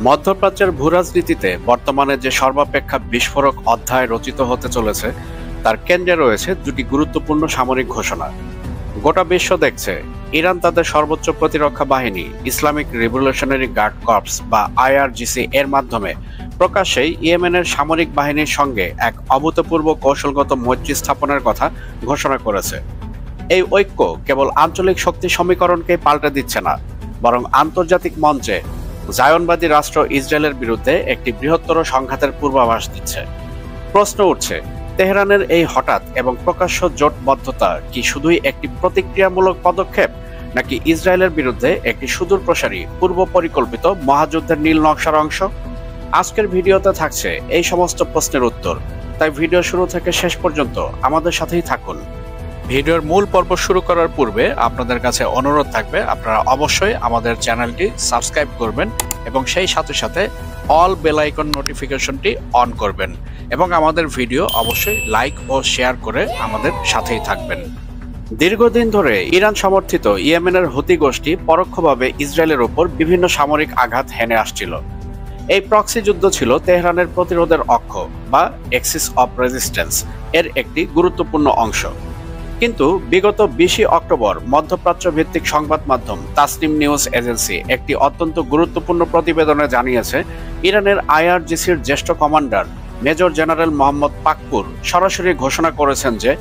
মধ্যপ্রাচ্যের ভূরাজনীতিতে বর্তমানে যে সর্বাপেক্ষা বিস্ফোরক অধ্যায় রচিত হতে চলেছে তার কেন্দ্রে রয়েছে দুটি গুরুত্বপূর্ণ সামরিক ঘোষণা। গোটা বিশ্ব দেখছে ইরান তাদের সর্বোচ্চ প্রতিরক্ষা বাহিনী ইসলামিক রিভলিউশনারি গার্ড কর্পস বা IRGC এর মাধ্যমে প্রকাশ্যেই ইয়েমেনের সামরিক বাহিনীর সঙ্গে এক অভূতপূর্ব কৌশলগত মৈত্রী স্থাপনের কথা ঘোষণা করেছে। এই ঐক্য কেবল আঞ্চলিক শক্তি সমীকরণকে পাল্টে দিচ্ছে না, বরং আন্তর্জাতিক মঞ্চে জায়নবাদী রাষ্ট্র ইসরায়েলের বিরুদ্ধে একটি বৃহত্তর সংঘাতের পূর্বাভাস দিচ্ছে। প্রশ্ন উঠছে, তেহরানের এই হঠাৎ এবং প্রকাশ্য জোটবদ্ধতা কি শুধুই একটি প্রতিক্রিয়ামূলক পদক্ষেপ, নাকি ইসরায়েলের বিরুদ্ধে একটি সুদূরপ্রসারী পূর্ব পরিকল্পিত মহাযুদ্ধের নীল নকশার অংশ? আজকের ভিডিওতে থাকছে এই সমস্ত প্রশ্নের উত্তর, তাই ভিডিও শুরু থেকে শেষ পর্যন্ত আমাদের সাথেই থাকুন। ভিডিওর মূল পর্ব শুরু করার পূর্বে আপনাদের কাছে অনুরোধ থাকবে আপনারা অবশ্যই আমাদের চ্যানেলটি সাবস্ক্রাইব করবেন এবং সেই সাথে সাথে অল বেল আইকন নোটিফিকেশনটি অন করবেন এবং আমাদের ভিডিও অবশ্যই লাইক ও শেয়ার করে আমাদের সাথেই থাকবেন। দীর্ঘদিন ধরে ইরান সমর্থিত ইয়েমেনের হুতি গোষ্ঠী পরোক্ষভাবে ইসরায়েলের উপর বিভিন্ন সামরিক আঘাত হেনে আসছিল। এই প্রক্সি যুদ্ধ ছিল তেহরানের প্রতিরোধের অক্ষ বা এক্সিস অফ রেজিস্ট্যান্স এর একটি গুরুত্বপূর্ণ অংশ। কিন্তু বিগত 20 অক্টোবর মধ্যপ্রাচ্য ভিত্তিক সংবাদ মাধ্যম তাসনিম নিউজ এজেন্সি একটি অত্যন্ত গুরুত্বপূর্ণ প্রতিবেদনে জানিয়েছে, ইরানের IRGCর জ্যেষ্ঠ commander major general Mohammad Pakpour সরাসরি ঘোষণা করেছেন যে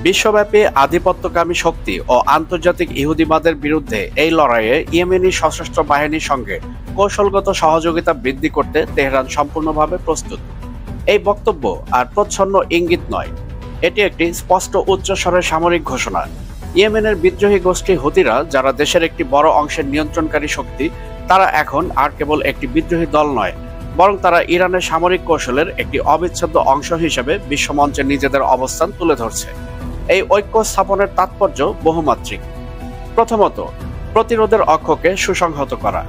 বিশ্বব্যাপী আধিপত্যকামী শক্তি ও আন্তর্জাতিক ইহুদিবাদের বিরুদ্ধে এই লড়াইয়ে ইয়েমেনি সশস্ত্র বাহিনীর সঙ্গে কৌশলগত সহযোগিতা বৃদ্ধি করতে তেহরান সম্পূর্ণভাবে প্রস্তুত। এই বক্তব্য আর প্রচ্ছন্ন ইঙ্গিত নয়, এটি একটি স্পষ্ট উচ্চস্বরের সামরিক ঘোষণা। ইয়েমেনের বিদ্রোহী গোষ্ঠী হুতিরা, যারা দেশের একটি বড় অংশের নিয়ন্ত্রণকারী শক্তি, তারা এখন আর কেবল একটি বিদ্রোহী দল নয়, বরং তারা ইরানের সামরিক কৌশলের একটি অবিচ্ছেদ্য অংশ হিসেবে বিশ্বমঞ্চে নিজেদের অবস্থান তুলে ধরছে। এই ঐক্য স্থাপনের তাৎপর্য বহুমাত্রিক। প্রথমত, প্রতিরোধের অক্ষকে সুসংহত করা।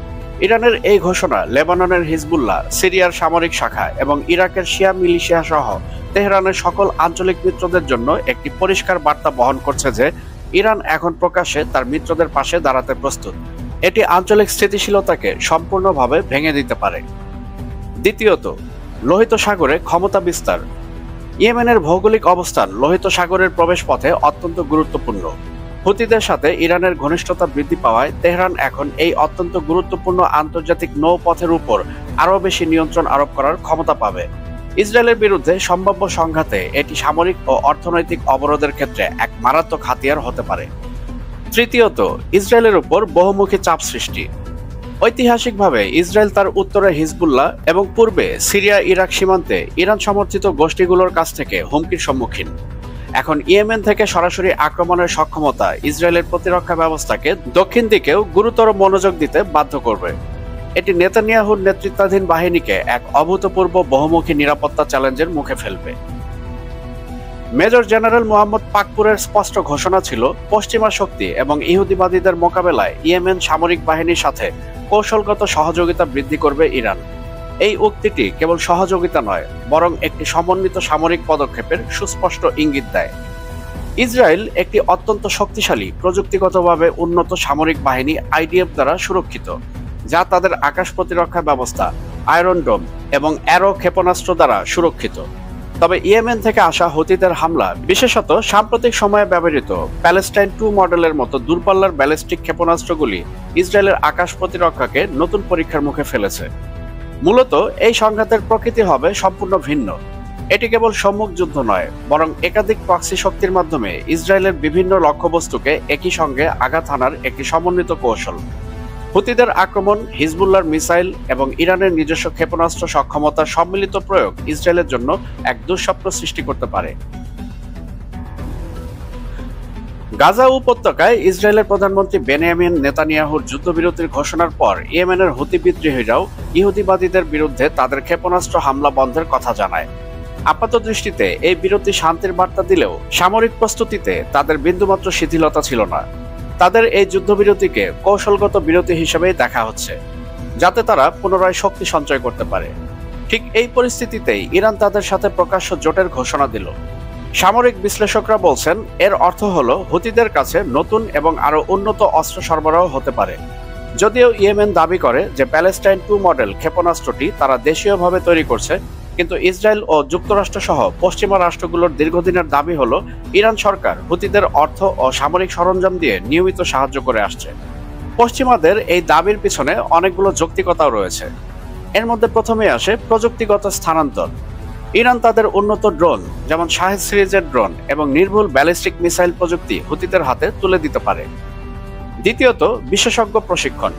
ইরানের এই ঘোষণা লেবাননের হিজবুল্লাহ, সিরিয়ার সামরিক শাখা এবং ইরাকের শিয়া মিলিশিয়া সহ তেহরানের সকল আঞ্চলিক মিত্রদের জন্য একটি পরিষ্কার বার্তা বহন করছে যে ইরান এখন প্রকাশ্যে তার মিত্রদের পাশে দাঁড়াতে প্রস্তুত। এটি আঞ্চলিক স্থিতিশীলতাকে সম্পূর্ণভাবে ভেঙে দিতে পারে। দ্বিতীয়ত, লোহিত সাগরে ক্ষমতা বিস্তার। ইয়েমেনের ভৌগোলিক অবস্থান লোহিত সাগরের প্রবেশপথে অত্যন্ত গুরুত্বপূর্ণ। হুতিদের সাথে ইরানের ঘনিষ্ঠতা বৃদ্ধি পাওয়ায় তেহরান এখন এই অত্যন্ত গুরুত্বপূর্ণ আন্তর্জাতিক নৌপথের উপর আরও বেশি নিয়ন্ত্রণ আরোপ করার ক্ষমতা পাবে। ইসরায়েলের বিরুদ্ধে সম্ভাব্য সংঘাতে এটি সামরিক ও অর্থনৈতিক অবরোধের ক্ষেত্রে এক মারাত্মক হাতিয়ার হতে পারে। তৃতীয়ত, ইসরায়েলের উপর বহুমুখী চাপ সৃষ্টি। ঐতিহাসিকভাবে ইসরায়েল তার উত্তরে হিজবুল্লাহ এবং পূর্বে সিরিয়া ইরাক সীমান্তে ইরান সমর্থিত গোষ্ঠীগুলোর কাছ থেকে হুমকির সম্মুখীন। এখন ইয়েমেন থেকে সরাসরি আক্রমণের সক্ষমতা ইসরায়েলের প্রতিরক্ষা ব্যবস্থাকে দক্ষিণ দিকেও গুরুতর মনোযোগ দিতে বাধ্য করবে। এটি নেতানিয়াহুর নেতৃত্বাধীন বাহিনীকে এক অভূতপূর্ব বহুমুখী নিরাপত্তা চ্যালেঞ্জের মুখে ফেলবে। মেজর জেনারেল মোহাম্মদ পাকপুরের স্পষ্ট ঘোষণা ছিল, পশ্চিমা শক্তি এবং ইহুদিবাদীদের মোকাবেলায় ইয়েমেন সামরিক বাহিনীর সাথে কৌশলগত সহযোগিতা বৃদ্ধি করবে ইরান। এই উক্তিটি কেবল সহযোগিতা নয়, বরং একটি সমন্বিত সামরিক পদক্ষেপের সুস্পষ্ট ইঙ্গিত দেয়। ইসরায়েল একটি অত্যন্ত শক্তিশালী প্রযুক্তিগতভাবে উন্নত সামরিক বাহিনী IDF দ্বারা সুরক্ষিত, যা তাদের আকাশ প্রতিরক্ষা ব্যবস্থা আয়রন ডোম এবং অ্যারো ক্ষেপণাস্ত্র দ্বারা সুরক্ষিত। তবে ইয়েমেন থেকে আসা হুতিদের হামলা, বিশেষত সাম্প্রতিক সময়ে ব্যবহৃত প্যালেস্টাইন 2 মডেলের মতো দূরপাল্লার ব্যালিস্টিক ক্ষেপণাস্ত্রগুলি ইসরায়েলের আকাশ প্রতিরক্ষাকে নতুন পরীক্ষার মুখে ফেলেছে। মূলত এই সংঘাতের প্রকৃতি হবে সম্পূর্ণ ভিন্ন। এটি কেবল সম্মুখ যুদ্ধ নয়, বরং একাধিক প্রক্সি শক্তির মাধ্যমে ইসরায়েলের বিভিন্ন লক্ষ্যবস্তুকে একই সঙ্গে আঘাত হানার একটি সমন্বিত কৌশল। হুতিদের আক্রমণ, হিজবুল্লাহর মিসাইল এবং ইরানের নিজস্ব ক্ষেপণাস্ত্র সক্ষমতার সম্মিলিত প্রয়োগ ইসরায়েলের জন্য এক দুঃস্বপ্ন সৃষ্টি করতে পারে। গাজা উপত্যকায় ইসরায়েলের প্রধানমন্ত্রী বেনিয়ামিন নেতানিয়াহুর যুদ্ধবিরতির ঘোষণার পর ইয়েমেনের হুতি বিদ্রোহীরাও ইহুদিবাদীদের বিরুদ্ধে তাদের ক্ষেপণাস্ত্র হামলা বন্ধের কথা জানায়। আপাতদৃষ্টিতে এই বিরতি শান্তির বার্তা দিলেও সামরিক প্রস্তুতিতে তাদের বিন্দুমাত্র শিথিলতা ছিল না। তাদের এই যুদ্ধবিরতিকে কৌশলগত বিরতি হিসেবেই দেখা হচ্ছে, যাতে তারা পুনরায় শক্তি সঞ্চয় করতে পারে। ঠিক এই পরিস্থিতিতেই ইরান তাদের সাথে প্রকাশ্য জোটের ঘোষণা দিল। সামরিক বিশ্লেষকরা বলছেন, এর অর্থ হলো হুতিদের কাছে নতুন এবং আরও উন্নত অস্ত্র সরবরাহ হতে পারে। যদিও ইয়েমেন দাবি করে যে প্যালেস্টাইন 2 মডেল ক্ষেপণাস্ত্রটি তারা দেশীয়ভাবে তৈরি করছে, কিন্তু ইসরায়েল ও যুক্তরাষ্ট্র সহ পশ্চিমা রাষ্ট্রগুলোর দীর্ঘদিনের দাবি হলো ইরান সরকার হুতিদের অর্থ ও সামরিক সরঞ্জাম দিয়ে নিয়মিত সাহায্য করে আসছে। পশ্চিমাদের এই দাবির পিছনে অনেকগুলো যৌক্তিকতাও রয়েছে। এর মধ্যে প্রথমে আসে প্রযুক্তিগত স্থানান্তর। ইরান তাদের উন্নত ড্রোন যেমন শাহেদ সিরিজের ড্রোন এবং নির্ভুল ব্যালিস্টিক মিসাইল প্রযুক্তি হুতিদের হাতে তুলে দিতে পারে। দ্বিতীয়ত, বিশেষজ্ঞ প্রশিক্ষণ।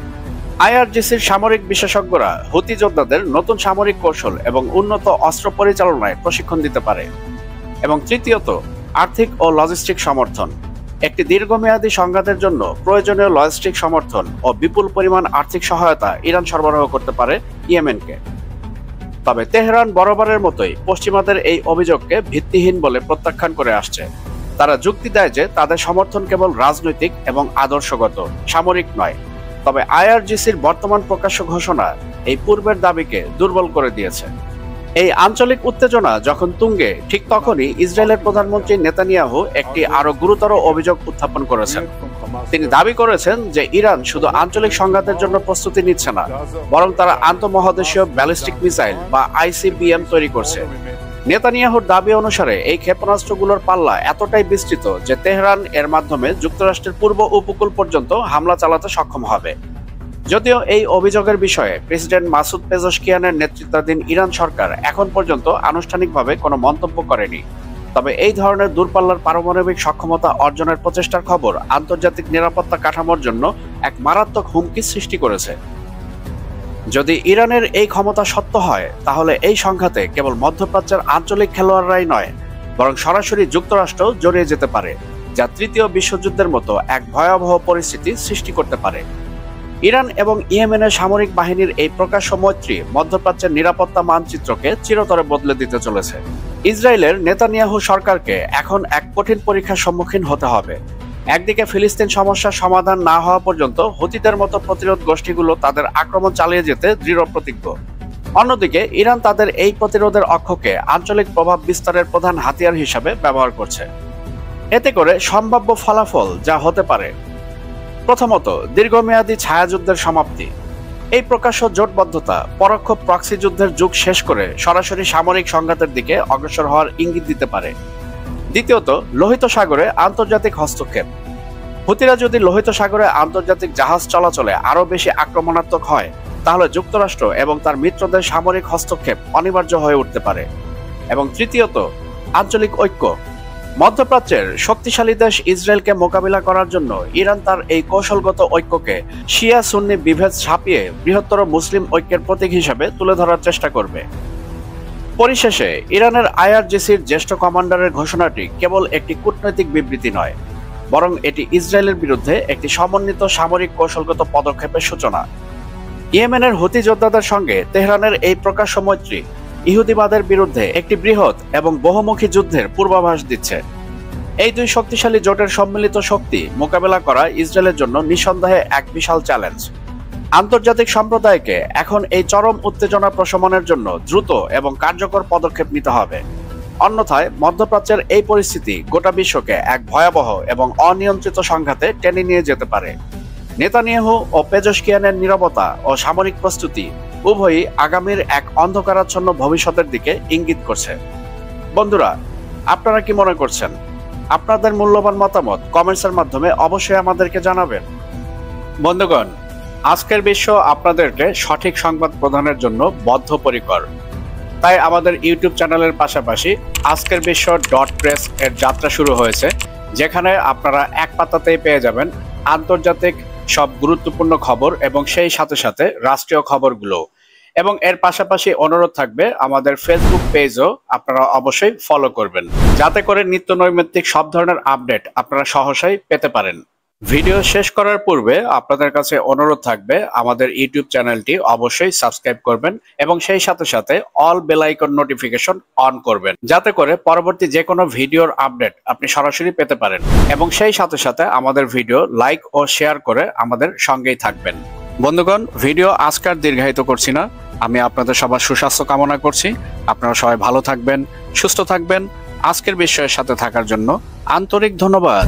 আইআরজিসির সামরিক বিশেষজ্ঞরা হুতি যোদ্ধাদের নতুন সামরিক কৌশল এবং উন্নত অস্ত্র পরিচালনায় প্রশিক্ষণ দিতে পারে। এবং তৃতীয়ত, আর্থিক ও লজিস্টিক সমর্থন। একটি দীর্ঘমেয়াদী সংঘাতের জন্য প্রয়োজনীয় লজিস্টিক সমর্থন ও বিপুল পরিমাণ আর্থিক সহায়তা ইরান সরবরাহ করতে পারে ইয়েমেনকে। তবে তেহরান বরাবরের মতোই পশ্চিমাদের এই অভিযোগকে ভিত্তিহীন বলে প্রত্যাখ্যান করে আসছে। তারা যুক্তি দেয় যে তাদের সমর্থন কেবল রাজনৈতিক এবং আদর্শগত, সামরিক নয়। তবে আইআরজিসির বর্তমান প্রকাশ্য ঘোষণা এই পূর্বের দাবিকে দুর্বল করে দিয়েছে। এই আঞ্চলিক উত্তেজনা যখন তুঙ্গে, ঠিক তখনই ইসরায়েলের প্রধানমন্ত্রী নেতানিয়াহু একটি আরো গুরুতর অভিযোগ উত্থাপন করেছেন। তিনি দাবি করেছেন যে ইরান শুধু আঞ্চলিক সংঘাতের জন্য প্রস্তুতি নিচ্ছে না, বরং তারা আন্তঃমহাদেশীয় ব্যালিস্টিক মিসাইল বা আইসিবিএম তৈরি করছে। নেতানিয়াহুর দাবি অনুসারে এই ক্ষেপণাস্ত্রগুলোর পাল্লা এতটাই বিস্তৃত যে তেহরান এর মাধ্যমে যুক্তরাষ্ট্রের পূর্ব উপকূল পর্যন্ত হামলা চালাতে সক্ষম হবে। যদিও এই অভিযোগের বিষয়ে প্রেসিডেন্ট মাসুদ পেজশকিয়ানের নেতৃত্বাধীন ইরান সরকার এখন পর্যন্ত আনুষ্ঠানিকভাবে কোনো মন্তব্য করেনি, তবে এই ধরনের দূরপাল্লার পারমাণবিক সক্ষমতা অর্জনের প্রচেষ্টার খবর আন্তর্জাতিক নিরাপত্তা কাঠামোর জন্য এক মারাত্মক হুমকি সৃষ্টি করেছে। যদি ইরানের এই ক্ষমতা সত্য হয়, তাহলে এই সংঘাতে কেবল মধ্যপ্রাচ্যের আঞ্চলিক খেলোয়াড়রাই নয়, বরং সরাসরি যুক্তরাষ্ট্র জড়িয়ে যেতে পারে, যা তৃতীয় বিশ্বযুদ্ধের মতো এক ভয়াবহ পরিস্থিতি সৃষ্টি করতে পারে। ইরান এবং ইয়েমেনের সামরিক বাহিনীর এই প্রকাশ্য মৈত্রী মধ্যপ্রাচ্যের নিরাপত্তা মানচিত্রকে চিরতরে বদলে দিতে চলেছে। ইসরায়েলের নেতানিয়াহু সরকারকে এখন এক কঠিন পরীক্ষার সম্মুখীন হতে হবে। একদিকে ফিলিস্তিন সমস্যার সমাধান না হওয়া পর্যন্ত হুতিদের মতো প্রতিরোধ গোষ্ঠীগুলো তাদের আক্রমণ চালিয়ে যেতে দৃঢ় প্রতিজ্ঞ। অন্যদিকে ইরান তাদের এই প্রতিরোধের অক্ষকে আঞ্চলিক প্রভাব বিস্তারের প্রধান হাতিয়ার হিসাবে ব্যবহার করছে। এতে করে সম্ভাব্য ফলাফল যা হতে পারে: প্রথমত, দীর্ঘমেয়াদী ছায়াযুদ্ধের সমাপ্তি। এই প্রকাশ্য জোটবদ্ধতা পরোক্ষ প্রক্সি যুদ্ধের যুগ শেষ করে সরাসরি সামরিক সংঘাতের দিকে অগ্রসর হওয়ার ইঙ্গিত দিতে পারে। দ্বিতীয়ত, লোহিত সাগরে আন্তর্জাতিক হস্তক্ষেপ। হুতিরা যদি লোহিত সাগরে আন্তর্জাতিক জাহাজ চলাচলে আরও বেশি আক্রমণাত্মক হয়, তাহলে যুক্তরাষ্ট্র এবং তার মিত্রদের সামরিক হস্তক্ষেপ অনিবার্য হয়ে উঠতে পারে। এবং তৃতীয়ত, আঞ্চলিক ঐক্য। মধ্যপ্রাচ্যের শক্তিশালী দেশ ইসরায়েলকে মোকাবিলা করার জন্য ইরান তার এই কৌশলগত ঐক্যকে শিয়া সুন্নি বিভেদ ছাপিয়ে বৃহত্তর মুসলিম ঐক্যের প্রতীক হিসেবে তুলে ধরার চেষ্টা করবে। পরিশেষে ইরানের আইআরজিসির জ্যেষ্ঠ কমান্ডারের ঘোষণাটি কেবল একটি কূটনৈতিক বিবৃতি নয়, বরং এটি ইসরায়েলের বিরুদ্ধে একটি সমন্বিত সামরিক কৌশলগত পদক্ষেপের সূচনা। ইয়েমেনের হুতি যোদ্ধাদের সঙ্গে তেহরানের এই প্রকাশ্য মৈত্রী ইহুদিবাদের বিরুদ্ধে একটি বৃহৎ এবং বহুমুখী যুদ্ধের পূর্বাভাস দিচ্ছে। এই দুই শক্তিশালী জোটের সম্মিলিত শক্তি মোকাবেলা করা ইসরায়েলের জন্য নিঃসন্দেহে এক বিশাল চ্যালেঞ্জ। আন্তর্জাতিক সম্প্রদায়কে এখন এই চরম উত্তেজনা প্রশমনের জন্য দ্রুত এবং কার্যকর পদক্ষেপ নিতে হবে। অন্যথায় মধ্যপ্রাচ্যের এই পরিস্থিতি গোটা বিশ্বকে এক ভয়াবহ এবং অনিয়ন্ত্রিত সংঘাতে টেনে নিয়ে যেতে পারে। নেতানিয়াহু ও পেজশকিয়ানের নীরবতা ও সামরিক প্রস্তুতি উভয়ই আগামীর এক অন্ধকারাচ্ছন্ন ভবিষ্যতের দিকে ইঙ্গিত করছে। বন্ধুরা, আপনারা কি মনে করছেন? আপনাদের মূল্যবান মতামত কমেন্টসের মাধ্যমে অবশ্যই আমাদেরকে জানাবেন। বন্ধুগণ, আজকের বিশ্ব আপনাদেরকে সঠিক সংবাদ প্রদানের জন্য বদ্ধপরিকর। তাই আমাদের ইউটিউব চ্যানেলের পাশাপাশি আজকের বিশ্ব .প্রেস এর যাত্রা শুরু হয়েছে, যেখানে আপনারা এক পাতাতেই পেয়ে যাবেন আন্তর্জাতিক সব গুরুত্বপূর্ণ খবর এবং সেই সাথে সাথে রাষ্ট্রীয় খবরগুলো। এবং এর পাশাপাশি অনুরোধ থাকবে আমাদের ফেসবুক পেজও আপনারা অবশ্যই ফলো করবেন, যাতে করে নিত্য নৈমিত্তিক সব ধরনের আপডেট আপনারা সহসাই পেতে পারেন। ভিডিও শেষ করার পূর্বে আপনাদের কাছে অনুরোধ থাকবে আমাদের ইউটিউব চ্যানেলটি অবশ্যই সাবস্ক্রাইব করবেন এবং সেই সাথে সাথে all bell icon notification on করবেন, যাতে করে পরবর্তী যে কোনো ভিডিওর আপডেট আপনি সরাসরি পেতে পারেন। এবং সেই সাথে সাথে আমাদের ভিডিও লাইক ও শেয়ার করে আমাদের সঙ্গেই থাকবেন। বন্ধুগণ, ভিডিও আজকার দীর্ঘায়িত করছি না। আমি আপনাদের সবার সুস্বাস্থ্য কামনা করছি। আপনারা সবাই ভালো থাকবেন, সুস্থ থাকবেন। আজকের বিষয়ের সাথে থাকার জন্য আন্তরিক ধন্যবাদ।